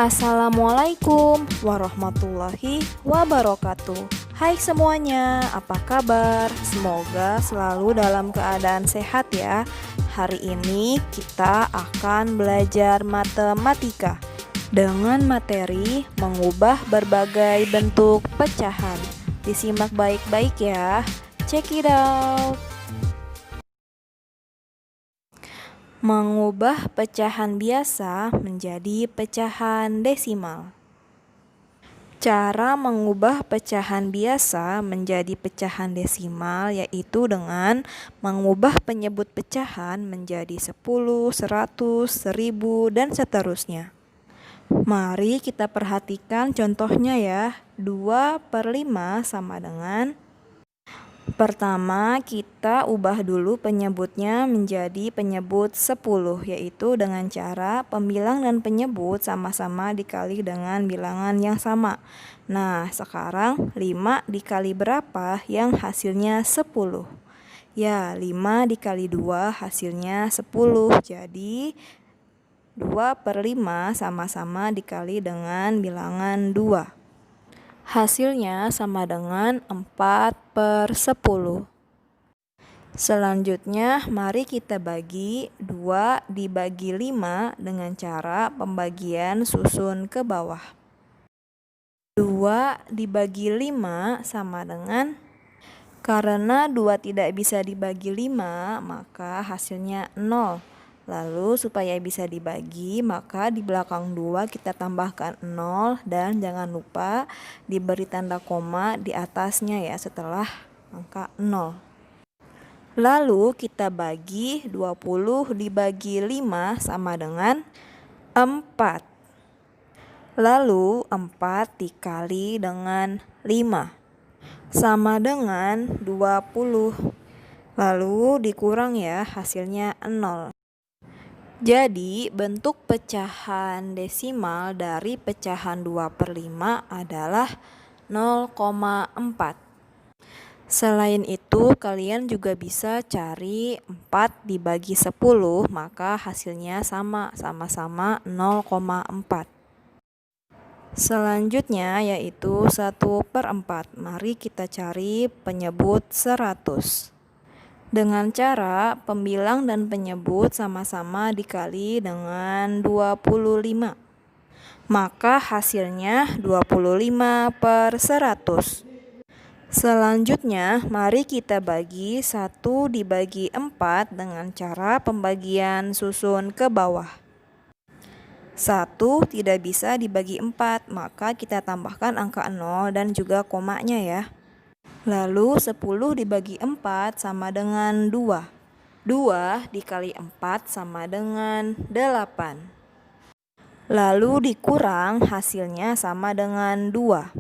Assalamualaikum warahmatullahi wabarakatuh. Hai semuanya, apa kabar? Semoga selalu dalam keadaan sehat ya. Hari ini kita akan belajar matematika dengan materi mengubah berbagai bentuk pecahan. Disimak baik-baik ya. Check it out. Mengubah pecahan biasa menjadi pecahan desimal. Cara mengubah pecahan biasa menjadi pecahan desimal yaitu dengan mengubah penyebut pecahan menjadi 10, 100, 1000, dan seterusnya. Mari kita perhatikan contohnya ya. 2/5 sama dengan, pertama, kita ubah dulu penyebutnya menjadi penyebut 10, yaitu dengan cara pembilang dan penyebut sama-sama dikali dengan bilangan yang sama. Nah, sekarang 5 dikali berapa yang hasilnya 10? Ya, 5 dikali 2 hasilnya 10. Jadi, 2/5 sama-sama dikali dengan bilangan 2. Hasilnya sama dengan 4/10. Selanjutnya, mari kita bagi 2 dibagi 5 dengan cara pembagian susun ke bawah. 2 dibagi 5 sama dengan, karena 2 tidak bisa dibagi 5, maka hasilnya 0. Lalu supaya bisa dibagi, maka di belakang 2 kita tambahkan 0 dan jangan lupa diberi tanda koma di atasnya ya setelah angka 0. Lalu kita bagi 20 dibagi 5 sama dengan 4. Lalu 4 dikali dengan 5 sama dengan 20. Lalu dikurang ya, hasilnya 0. Jadi, bentuk pecahan desimal dari pecahan 2/5 adalah 0,4. Selain itu, kalian juga bisa cari 4 dibagi 10, maka hasilnya sama-sama 0,4. Selanjutnya yaitu 1/4. Mari kita cari penyebut 100. Dengan cara pembilang dan penyebut sama-sama dikali dengan 25. Maka hasilnya 25/100. Selanjutnya, mari kita bagi 1 dibagi 4 dengan cara pembagian susun ke bawah. 1 tidak bisa dibagi 4, maka kita tambahkan angka 0 dan juga komanya ya. Lalu 10 dibagi 4 sama dengan 2. 2 dikali 4 sama dengan 8. Lalu dikurang, hasilnya sama dengan 2.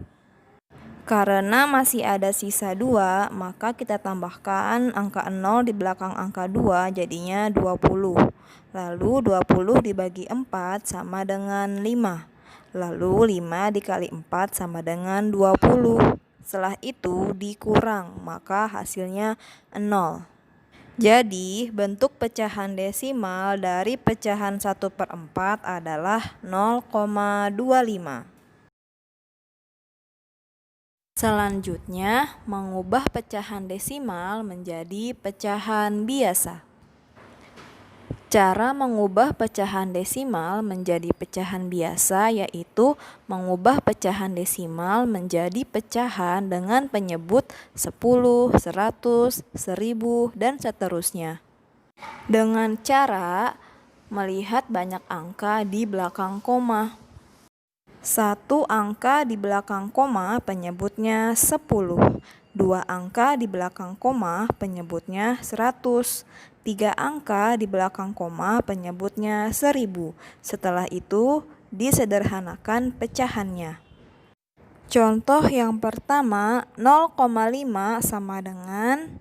Karena masih ada sisa 2, maka kita tambahkan angka 0 di belakang angka 2, jadinya 20. Lalu 20 dibagi 4 sama dengan 5. Lalu 5 dikali 4 sama dengan 20. Setelah itu dikurang, maka hasilnya 0. Jadi, bentuk pecahan desimal dari pecahan 1/4 adalah 0,25. Selanjutnya, mengubah pecahan desimal menjadi pecahan biasa. Cara mengubah pecahan desimal menjadi pecahan biasa yaitu mengubah pecahan desimal menjadi pecahan dengan penyebut 10, 100, 1000, dan seterusnya. Dengan cara melihat banyak angka di belakang koma. 1 angka di belakang koma penyebutnya 10. 2 angka di belakang koma penyebutnya 100. 3 angka di belakang koma penyebutnya 1000. Setelah itu disederhanakan pecahannya. Contoh yang pertama, 0,5 sama dengan,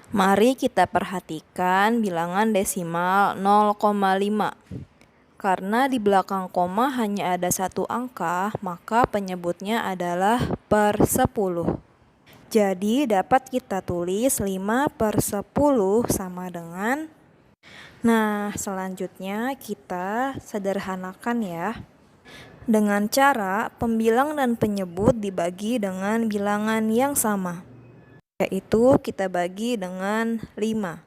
mari kita perhatikan bilangan desimal 0,5. Karena di belakang koma hanya ada 1 angka, maka penyebutnya adalah per 10. Jadi dapat kita tulis 5/10 sama dengan, nah selanjutnya kita sederhanakan ya. dengan cara pembilang dan penyebut dibagi dengan bilangan yang sama, yaitu kita bagi dengan 5.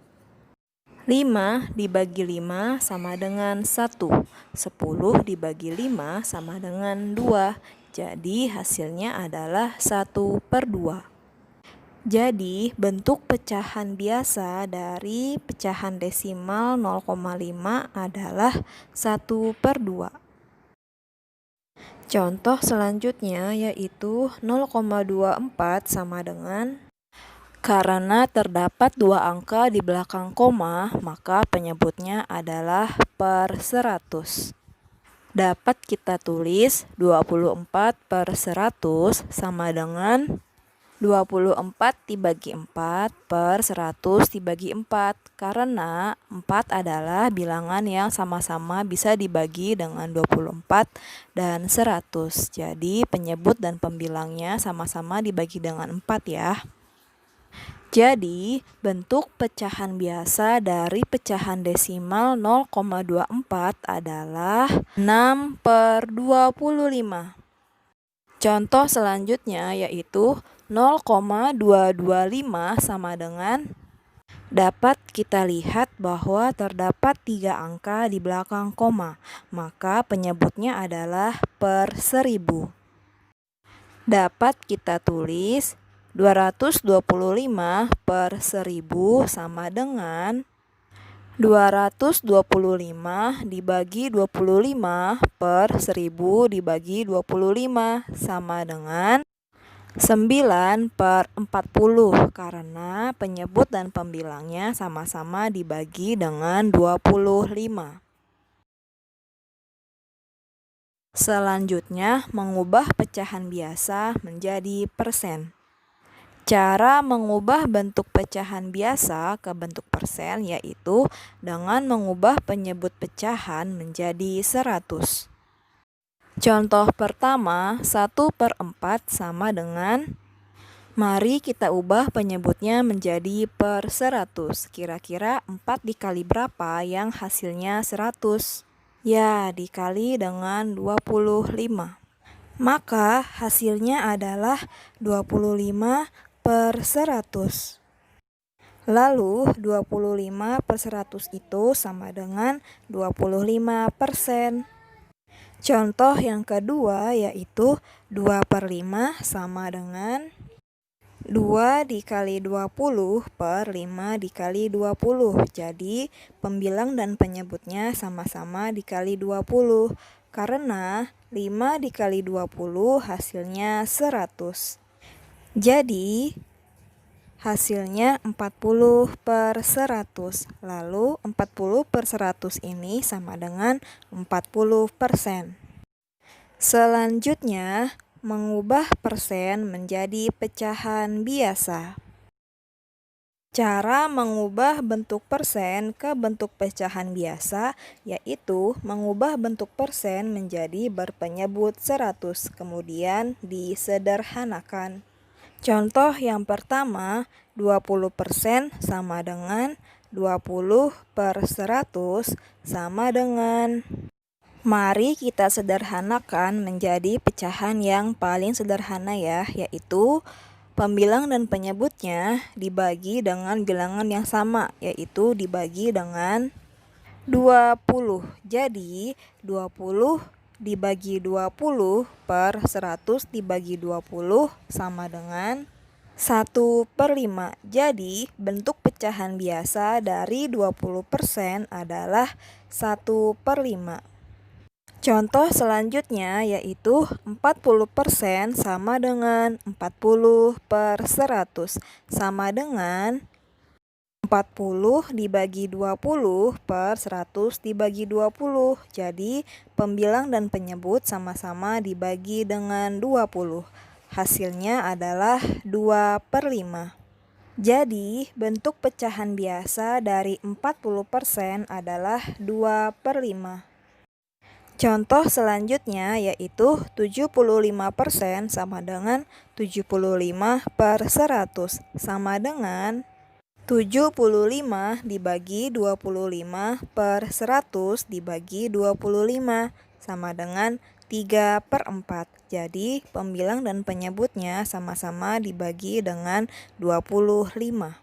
5 dibagi 5 sama dengan 1. 10 dibagi 5 sama dengan 2. Jadi hasilnya adalah 1/2. Jadi bentuk pecahan biasa dari pecahan desimal 0,5 adalah 1/2. Contoh selanjutnya yaitu 0,24 sama dengan, karena terdapat dua angka di belakang koma, maka penyebutnya adalah per 100. Dapat kita tulis 24/100 sama dengan 24 dibagi 4 per 100 dibagi 4, karena 4 adalah bilangan yang sama-sama bisa dibagi dengan 24 dan 100. Jadi penyebut dan pembilangnya sama-sama dibagi dengan 4 ya. Jadi bentuk pecahan biasa dari pecahan desimal 0,24 adalah 6/25. Contoh selanjutnya yaitu 0,225 sama dengan, dapat kita lihat bahwa terdapat 3 angka di belakang koma, maka penyebutnya adalah per 1000. Dapat kita tulis 225 per 1000 sama dengan 225 dibagi 25 per 1000 dibagi 25 sama dengan 9/40, karena penyebut dan pembilangnya sama-sama dibagi dengan 25. Selanjutnya, mengubah pecahan biasa menjadi persen. Cara mengubah bentuk pecahan biasa ke bentuk persen yaitu dengan mengubah penyebut pecahan menjadi 100. Contoh pertama, 1/4 sama dengan, mari kita ubah penyebutnya menjadi per 100. Kira-kira 4 dikali berapa yang hasilnya 100? Ya, dikali dengan 25. Maka hasilnya adalah 25/100. Lalu 25/100 itu sama dengan 25%. Contoh yang kedua yaitu 2/5 sama dengan 2 dikali 20 per 5 dikali 20. Jadi pembilang dan penyebutnya sama-sama dikali 20. Karena 5 dikali 20 hasilnya 100. Jadi hasilnya 40/100. Lalu 40/100 ini sama dengan 40%. Selanjutnya, mengubah persen menjadi pecahan biasa. Cara mengubah bentuk persen ke bentuk pecahan biasa yaitu mengubah bentuk persen menjadi berpenyebut 100, kemudian disederhanakan. Contoh yang pertama, 20% sama dengan 20/100 sama dengan, mari kita sederhanakan menjadi pecahan yang paling sederhana ya, yaitu pembilang dan penyebutnya dibagi dengan bilangan yang sama, yaitu dibagi dengan 20. Jadi 20 dibagi 20 per 100 dibagi 20 sama dengan 1/5. Jadi bentuk pecahan biasa dari 20% adalah 1/5. Contoh selanjutnya yaitu 40% sama dengan 40/100 sama dengan 40 dibagi 20 per 100 dibagi 20. Jadi pembilang dan penyebut sama-sama dibagi dengan 20. Hasilnya adalah 2/5. Jadi bentuk pecahan biasa dari 40% adalah 2/5. Contoh selanjutnya yaitu 75% sama dengan 75/100 sama dengan 75 dibagi 25 per 100 dibagi 25 sama dengan 3/4. Jadi pembilang dan penyebutnya sama-sama dibagi dengan 25.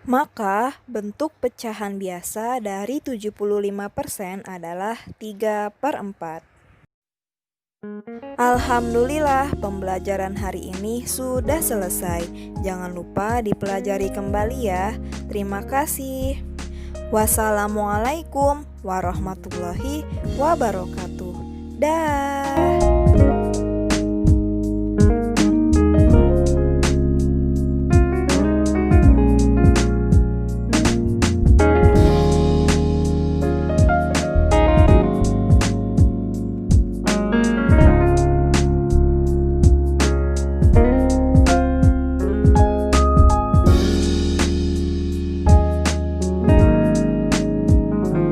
Maka bentuk pecahan biasa dari 75% adalah 3/4. Alhamdulillah, pembelajaran hari ini sudah selesai. Jangan lupa dipelajari kembali ya. Terima kasih. Wassalamualaikum warahmatullahi wabarakatuh. Dah.